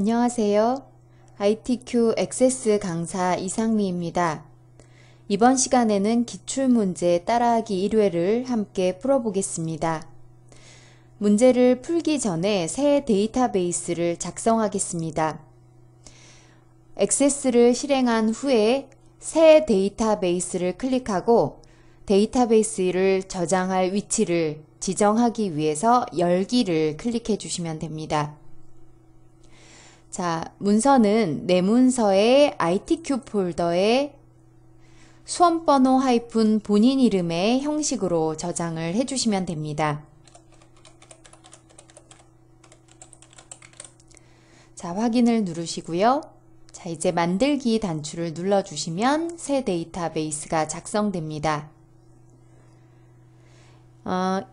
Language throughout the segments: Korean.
안녕하세요. ITQ 액세스 강사 이상미입니다. 이번 시간에는 기출문제 따라하기 1회를 함께 풀어보겠습니다. 문제를 풀기 전에 새 데이터베이스를 작성하겠습니다. 액세스를 실행한 후에 새 데이터베이스를 클릭하고 데이터베이스를 저장할 위치를 지정하기 위해서 열기를 클릭해 주시면 됩니다. 자, 문서는 내 문서의 ITQ 폴더에 수험번호 하이픈 본인 이름의 형식으로 저장을 해주시면 됩니다. 자, 확인을 누르시고요. 자, 이제 만들기 단추를 눌러주시면 새 데이터베이스가 작성됩니다.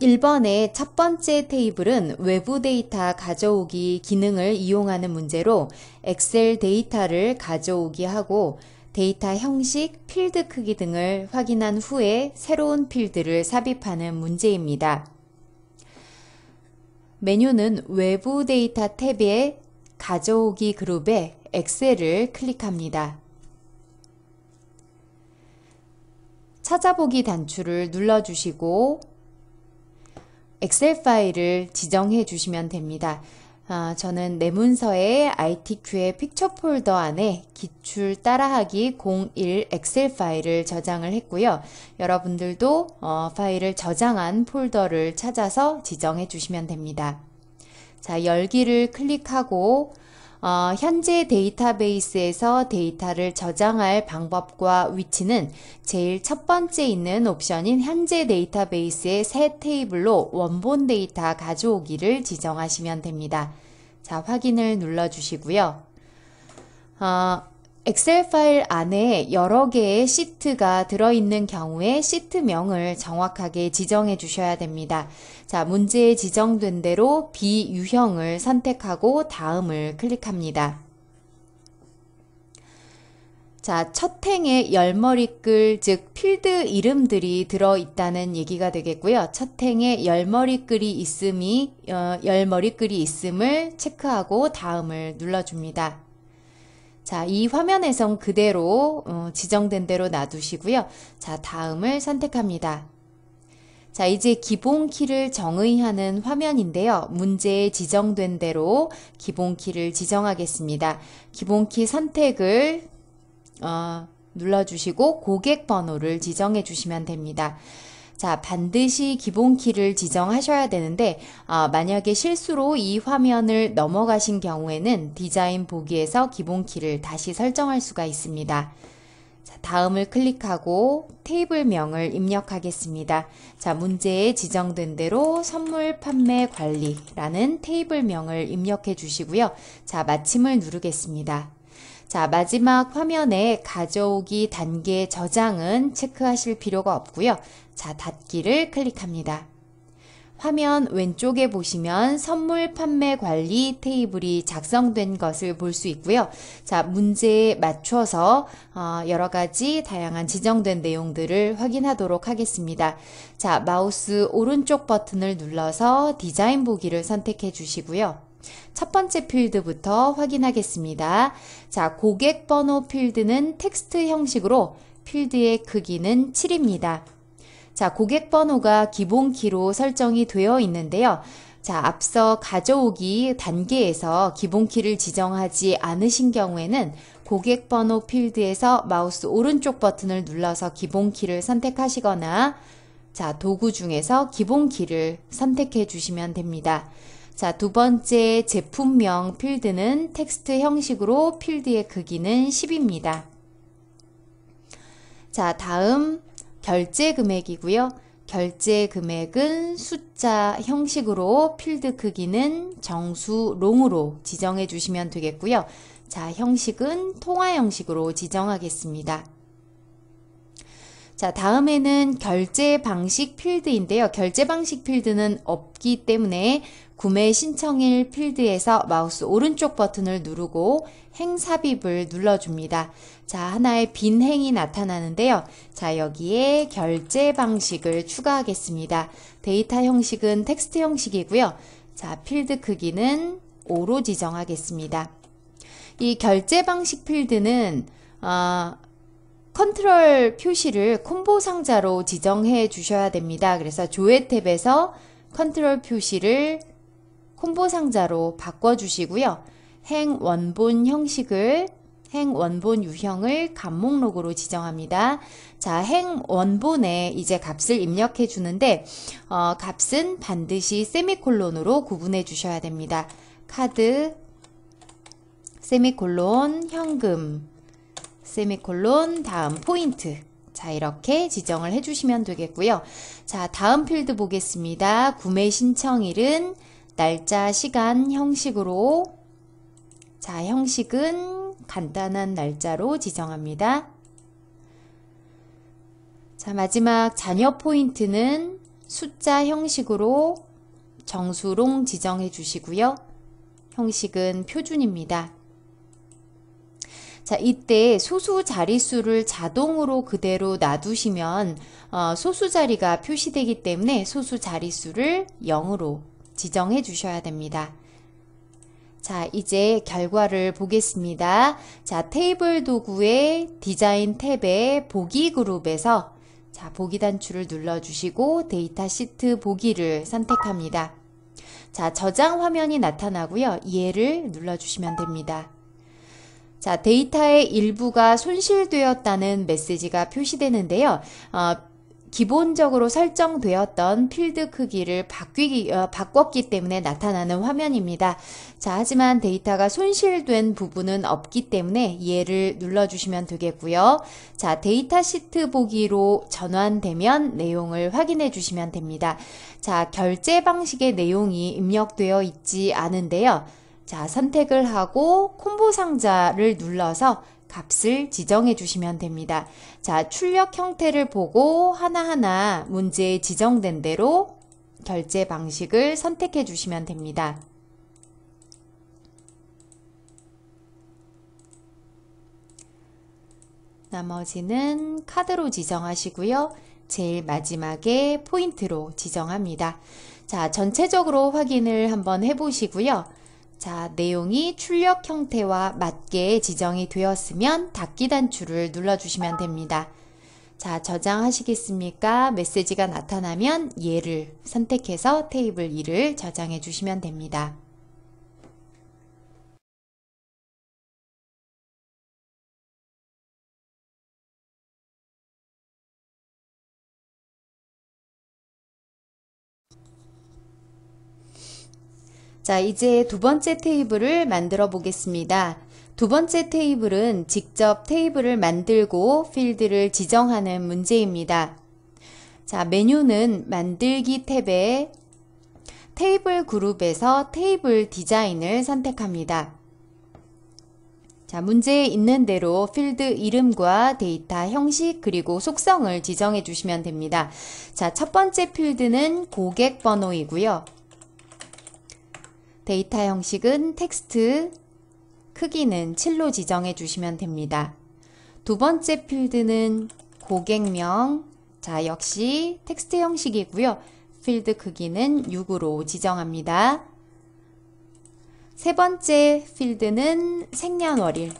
1번의 첫 번째 테이블은 외부 데이터 가져오기 기능을 이용하는 문제로 엑셀 데이터를 가져오기 하고 데이터 형식, 필드 크기 등을 확인한 후에 새로운 필드를 삽입하는 문제입니다. 메뉴는 외부 데이터 탭의 가져오기 그룹에 엑셀을 클릭합니다. 찾아보기 단추를 눌러주시고 엑셀 파일을 지정해 주시면 됩니다. 저는 내 문서의 ITQ의 픽처 폴더 안에 기출 따라하기 01 엑셀 파일을 저장을 했고요. 여러분들도 파일을 저장한 폴더를 찾아서 지정해 주시면 됩니다. 자, 열기를 클릭하고 현재 데이터베이스에서 데이터를 저장할 방법과 위치는 제일 첫 번째 있는 옵션인 현재 데이터베이스의 새 테이블로 원본 데이터 가져오기를 지정하시면 됩니다. 자, 확인을 눌러주시고요. 엑셀 파일 안에 여러 개의 시트가 들어있는 경우에 시트명을 정확하게 지정해 주셔야 됩니다. 자, 문제에 지정된 대로 비유형을 선택하고 다음을 클릭합니다. 자, 첫 행에 열머리글, 즉 필드 이름들이 들어있다는 얘기가 되겠고요. 첫 행에 열머리글이 있음을 체크하고 다음을 눌러줍니다. 자, 이 화면에선 그대로 지정된 대로 놔두시고요. 자, 다음을 선택합니다. 자, 이제 기본 키를 정의하는 화면인데요. 문제에 지정된 대로 기본 키를 지정하겠습니다. 기본 키 선택을 눌러주시고 고객 번호를 지정해 주시면 됩니다. 자, 반드시 기본 키를 지정하셔야 되는데 만약에 실수로 이 화면을 넘어가신 경우에는 디자인 보기에서 기본 키를 다시 설정할 수가 있습니다. 자, 다음을 클릭하고 테이블명을 입력하겠습니다. 자, 문제에 지정된 대로 선물 판매 관리라는 테이블명을 입력해 주시고요. 자, 마침을 누르겠습니다. 자, 마지막 화면에 가져오기 단계 저장은 체크하실 필요가 없고요. 자, 닫기를 클릭합니다. 화면 왼쪽에 보시면 선물 판매 관리 테이블이 작성된 것을 볼 수 있고요. 자, 문제에 맞춰서 여러 가지 다양한 지정된 내용들을 확인하도록 하겠습니다. 자, 마우스 오른쪽 버튼을 눌러서 디자인 보기를 선택해 주시고요. 첫 번째 필드부터 확인하겠습니다. 자, 고객 번호 필드는 텍스트 형식으로 필드의 크기는 7입니다. 자, 고객 번호가 기본 키로 설정이 되어 있는데요. 자, 앞서 가져오기 단계에서 기본 키를 지정하지 않으신 경우에는 고객 번호 필드에서 마우스 오른쪽 버튼을 눌러서 기본 키를 선택하시거나 자, 도구 중에서 기본 키를 선택해 주시면 됩니다. 자, 두 번째 제품명 필드는 텍스트 형식으로 필드의 크기는 10입니다. 자, 다음 결제 금액이고요. 결제 금액은 숫자 형식으로 필드 크기는 정수롱으로 지정해 주시면 되겠고요. 자, 형식은 통화 형식으로 지정하겠습니다. 자, 다음에는 결제 방식 필드인데요. 결제 방식 필드는 없기 때문에 구매 신청일 필드에서 마우스 오른쪽 버튼을 누르고 행 삽입을 눌러줍니다. 자, 하나의 빈 행이 나타나는데요. 자, 여기에 결제 방식을 추가하겠습니다. 데이터 형식은 텍스트 형식이고요. 자, 필드 크기는 5로 지정하겠습니다. 이 결제 방식 필드는 컨트롤 표시를 콤보 상자로 지정해 주셔야 됩니다. 그래서 조회 탭에서 컨트롤 표시를 콤보 상자로 바꿔 주시고요. 행 원본 형식을 행 원본 유형을 값 목록으로 지정합니다. 자, 행 원본에 이제 값을 입력해 주는데 값은 반드시 세미콜론으로 구분해 주셔야 됩니다. 카드 세미콜론 현금 세미콜론 다음 포인트. 자, 이렇게 지정을 해주시면 되겠고요. 자, 다음 필드 보겠습니다. 구매 신청일은 날짜, 시간 형식으로 자, 형식은 간단한 날짜로 지정합니다. 자, 마지막 잔여 포인트는 숫자 형식으로 정수롱 지정해 주시고요. 형식은 표준입니다. 자, 이때 소수 자릿수를 자동으로 그대로 놔두시면 소수 자리가 표시되기 때문에 소수 자릿수를 0으로 지정해 주셔야 됩니다. 자, 이제 결과를 보겠습니다. 자, 테이블 도구의 디자인 탭의 보기 그룹에서 자, 보기 단추를 눌러주시고 데이터 시트 보기를 선택합니다. 자, 저장 화면이 나타나고요. 얘를 눌러주시면 됩니다. 자, 데이터의 일부가 손실되었다는 메시지가 표시되는데요. 기본적으로 설정되었던 필드 크기를 바꿨기 때문에 나타나는 화면입니다. 자, 하지만 데이터가 손실된 부분은 없기 때문에 얘를 눌러주시면 되겠고요. 자, 데이터 시트 보기로 전환되면 내용을 확인해 주시면 됩니다. 자, 결제 방식의 내용이 입력되어 있지 않은데요. 자, 선택을 하고 콤보 상자를 눌러서 값을 지정해 주시면 됩니다. 자, 출력 형태를 보고 하나하나 문제에 지정된 대로 결제 방식을 선택해 주시면 됩니다. 나머지는 카드로 지정하시고요. 제일 마지막에 포인트로 지정합니다. 자, 전체적으로 확인을 한번 해보시고요. 자, 내용이 출력 형태와 맞게 지정이 되었으면 닫기 단추를 눌러주시면 됩니다. 자, 저장하시겠습니까? 메시지가 나타나면 얘를 선택해서 테이블 2를 저장해 주시면 됩니다. 자, 이제 두 번째 테이블을 만들어 보겠습니다. 두 번째 테이블은 직접 테이블을 만들고 필드를 지정하는 문제입니다. 자, 메뉴는 만들기 탭에 테이블 그룹에서 테이블 디자인을 선택합니다. 자, 문제에 있는 대로 필드 이름과 데이터 형식 그리고 속성을 지정해 주시면 됩니다. 자, 첫 번째 필드는 고객 번호이고요. 데이터 형식은 텍스트, 크기는 7로 지정해 주시면 됩니다. 두 번째 필드는 고객명, 자, 역시 텍스트 형식이고요. 필드 크기는 6으로 지정합니다. 세 번째 필드는 생년월일.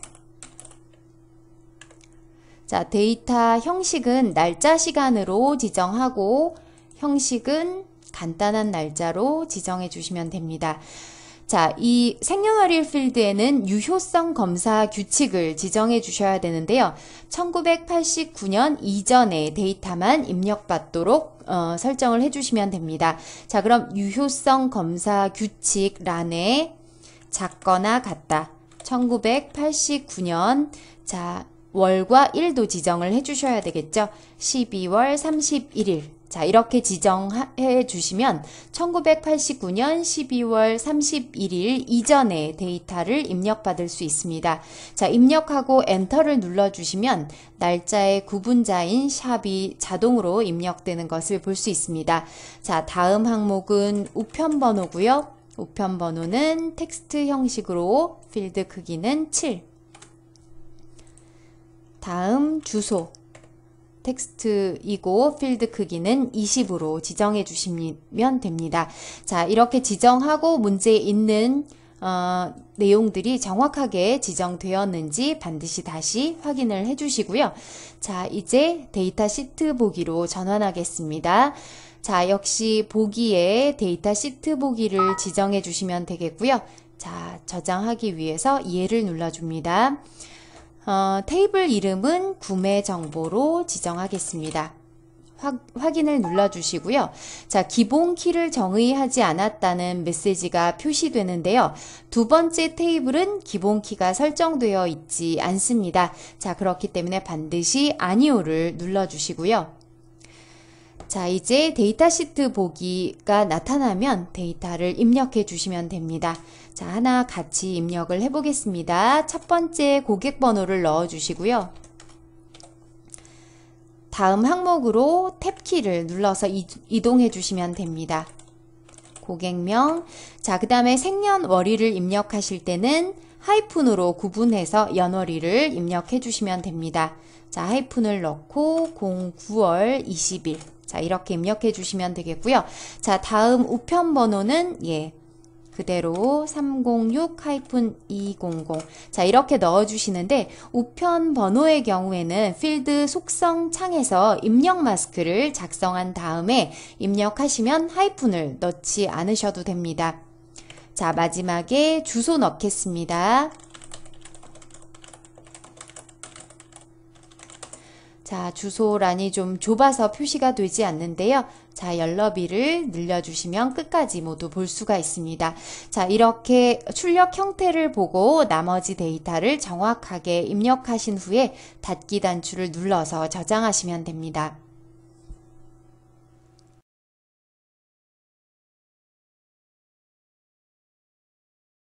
자, 데이터 형식은 날짜 시간으로 지정하고 형식은 간단한 날짜로 지정해 주시면 됩니다. 자, 이 생년월일 필드에는 유효성 검사 규칙을 지정해 주셔야 되는데요. 1989년 이전의 데이터만 입력받도록 설정을 해주시면 됩니다. 자, 그럼 유효성 검사 규칙란에 작거나 같다. 1989년 자, 월과 일도 지정을 해주셔야 되겠죠. 12월 31일. 자, 이렇게 지정해 주시면 1989년 12월 31일 이전의 데이터를 입력받을 수 있습니다. 자, 입력하고 엔터를 눌러주시면 날짜의 구분자인 샵이 자동으로 입력되는 것을 볼 수 있습니다. 자, 다음 항목은 우편번호고요. 우편번호는 텍스트 형식으로 필드 크기는 7. 다음 주소. 텍스트이고 필드 크기는 20으로 지정해 주시면 됩니다. 자, 이렇게 지정하고 문제에 있는 내용들이 정확하게 지정되었는지 반드시 다시 확인을 해주시고요. 자, 이제 데이터 시트 보기로 전환하겠습니다. 자, 역시 보기에 데이터 시트 보기를 지정해 주시면 되겠고요. 자, 저장하기 위해서 예를 눌러줍니다. 테이블 이름은 구매 정보로 지정하겠습니다. 확인을 눌러주시고요. 자, 기본 키를 정의하지 않았다는 메시지가 표시되는데요. 두 번째 테이블은 기본 키가 설정되어 있지 않습니다. 자, 그렇기 때문에 반드시 아니오를 눌러주시고요. 자, 이제 데이터 시트 보기가 나타나면 데이터를 입력해 주시면 됩니다. 자, 하나 같이 입력을 해 보겠습니다. 첫 번째 고객 번호를 넣어 주시고요. 다음 항목으로 탭키를 눌러서 이동해 주시면 됩니다. 고객명. 자, 그 다음에 생년월일을 입력하실 때는 하이픈으로 구분해서 연월일을 입력해 주시면 됩니다. 자, 하이픈을 넣고 09월 20일. 자, 이렇게 입력해 주시면 되겠고요. 자, 다음 우편 번호는 그대로 306-200. 자, 이렇게 넣어 주시는데 우편 번호의 경우에는 필드 속성 창에서 입력 마스크를 작성한 다음에 입력하시면 하이픈을 넣지 않으셔도 됩니다. 자, 마지막에 주소 넣겠습니다. 자, 주소란이 좀 좁아서 표시가 되지 않는데요. 자, 열너비를 늘려주시면 끝까지 모두 볼 수가 있습니다. 자, 이렇게 출력 형태를 보고 나머지 데이터를 정확하게 입력하신 후에 닫기 단추를 눌러서 저장하시면 됩니다.